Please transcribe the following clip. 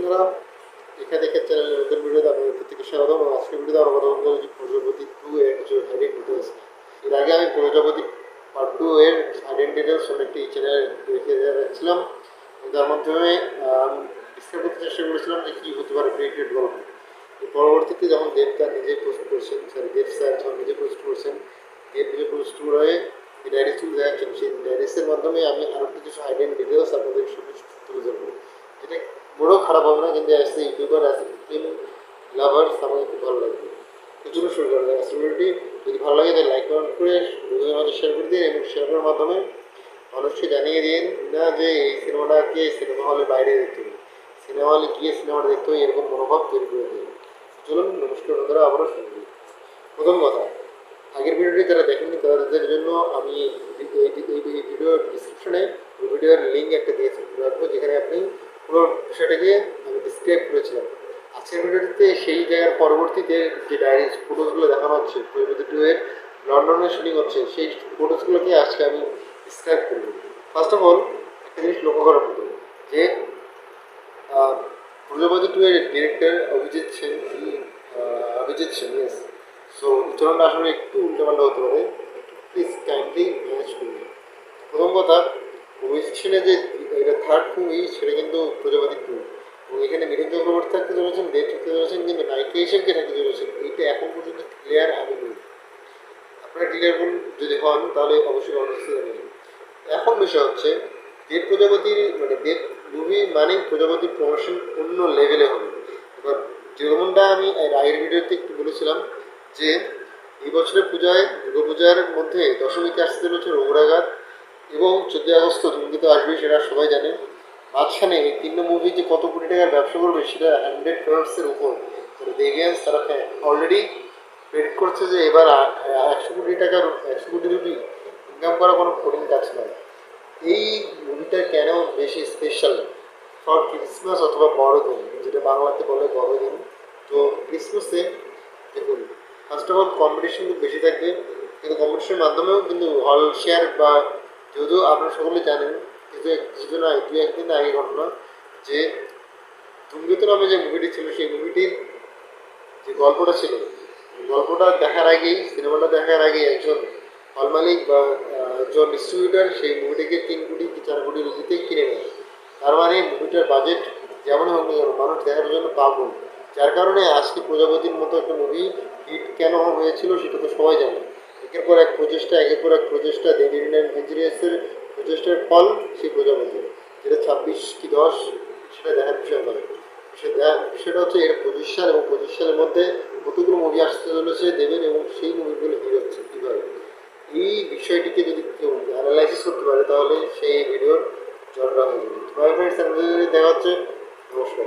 বন্ধুরা, এখানে দেখে চ্যানেলের নতুন ভিডিওতে আপনাদের প্রত্যেককে স্বাগতম। এবং আজকের ভিডিওতে আমরা কথা বলতে চলেছি প্রজাপতি 2 এর কিছু হাইলাইট ডিটেলস। এর আগে আমি প্রজাপতি পার্ট 2 এর হাইলাইট ডিটেলস একটি চ্যানেলে রেখে যাচ্ছিলাম, যার মাধ্যমে ডিসকাস করতে চেষ্টা করেছিলাম যে কী হতে পারে ক্রিয়েটেড গল্প। পরবর্তীতে যখন দেব তার নিজে পোস্ট করছেন, দেব স্যার যখন নিজে পোস্ট করছেন, দেব নিজে পোস্ট করে ডাইরেক্টলি দেখাচ্ছেন, সেই ডাইরেক্টের মাধ্যমে আমি আরও কিছু হাইলাইট ডিটেলস আপনাদের সামনে তুলে ধরবো। এটা বড় খারাপ হবে না, কিন্তু as a YouTuber, as a film lovers আমার খুব ভালো লাগবে। এর জন্য শুরু করা যায়। ভিডিওটি যদি ভালো লাগে তাহলে লাইক কমেন্ট করে বন্ধুদের মাঝে শেয়ার করে দিন, এবং শেয়ার করার মাধ্যমে মানুষকে জানিয়ে দিন না যে এই সিনেমাটাকে সিনেমা হলে বাইরে দেখতে হবে, সিনেমা হলে গিয়ে সিনেমাটা দেখতে হবে, এরকম মনোভাব তৈরি করে দিন। চলুন, নমস্কার বন্ধুরা, আবারও শুরু করি। প্রথম কথা, আগের ভিডিওটি যারা দেখেননি তাদের জন্য আমি এই ভিডিওর ডিসক্রিপশনে ভিডিওর লিঙ্ক একটা দিয়েছি রাখবো, যেখানে আপনি পুরো বিষয়টাকে আমি ডিসক্রাইব করেছিলাম। আজকের ভিডিওটিতে সেই জায়গার পরবর্তীতে যে ডায়েরি ফটোসগুলো দেখানো হচ্ছে, প্রজাপতি 2 এর লন্ডনে শুটিং হচ্ছে, সেই ফটোসগুলোকে আজকে আমি ডিসক্রাইব করব। ফার্স্ট অফ অল, একটা জিনিস লক্ষ্য করার মতো যে প্রজাপতি 2 এর director Abhijit Sen, yes. So উচ্চারণটা আসলে একটু উল্টোপাল্টা হতে পারে, প্লিজ কাইন্ডলি ম্যানেজ করুন। প্রথম কথা, অভিজিৎ সেনের যে এটা থার্ড মুভি, সেটা কিন্তু প্রজাপতি 2, এবং এখানে মিঠুন চক্রবর্তী থাকতে চলেছেন, দেব থাকতে চলেছেন, কিন্তু নায়িকা হিসেবে থাকতে চলেছেন। এইটা এখন পর্যন্ত ক্লিয়ার আমি নই। আপনারা ক্লিয়ার করুন, যদি হন তাহলে অবশ্যই অবশ্যই জানিয়ে। এখন বিষয় হচ্ছে দেব প্রজাপতির দেব মুভি মানে প্রজাপতির প্রমোশন অন্য লেভেলে হবে। এবার যেরকমটা আমি আগের ভিডিওতে একটু বলেছিলাম যে এই বছরের পূজায়, দুর্গাপূজার মধ্যে দশমীতে আসতে চলেছে রঘুরাঘাত, এবং 14 আগস্ট ধূমকেতু আসবে, সেটা সবাই জানে। মাঝখানে এই তিনটে মুভি যে কত কোটি টাকার ব্যবসা করবে সেটা 100 crores উপর। দেখে তারা অলরেডি প্রেডিক্ট করছে যে এবার 100 কোটি রুপি ইনকাম করা কোনো কঠিন কাজ নয়। এই মুভিটা কেন বেশি স্পেশাল ফর ক্রিসমাস অথবা বড়দিন, যেটা বাংলাতে বলে বড়দিন। তো ক্রিসমাসে দেখুন, ফার্স্ট অফ অল কম্পিটিশন খুব বেশি থাকবে, কিন্তু কম্পিটিশনের মাধ্যমেও কিন্তু হল শেয়ার বা, যদিও আপনারা সকলে জানেন কিছু না দু একদিন আগে ঘটনা যে ধূমকেতু নামে যে মুভিটি ছিল, সেই মুভিটির যে গল্পটা ছিল, গল্পটা দেখার আগেই, সিনেমাটা দেখার আগেই একজন হল মালিক বা একজন ডিস্ট্রিবিউটার সেই মুভিটাকে 3 কোটি কি 4 কোটি রুপিতে কিনে নেয়। তার মানে মুভিটার বাজেট যেমনই হোক না কেন, মানুষ দেখার জন্য পাগল। যার কারণে আজকে প্রজাপতির মতো একটা মুভি হিট কেন হয়েছিল সেটা তো সবাই জানে। একের পর এক প্রচেষ্টা, একের পর এক প্রচেষ্টা, দেব ইঞ্জিনিয়ার্সের প্রচেষ্টার ফল সেই প্রজাপতি, যেটা 26 কি 10 সেটা দেখার বিষয় নয়। বিষয়টা হচ্ছে এর 25 সাল, এবং 25 সালের মধ্যে কতগুলো মুভি আসতে চলেছে দেবেন, এবং সেই মুভিগুলো হিট হচ্ছে কীভাবে। এই বিষয়টিকে যদি কেউ অ্যানালাইসিস করতে পারে তাহলে সেই ভিডিওর জলটা হয়ে যাবে। দেখা হচ্ছে, নমস্কার।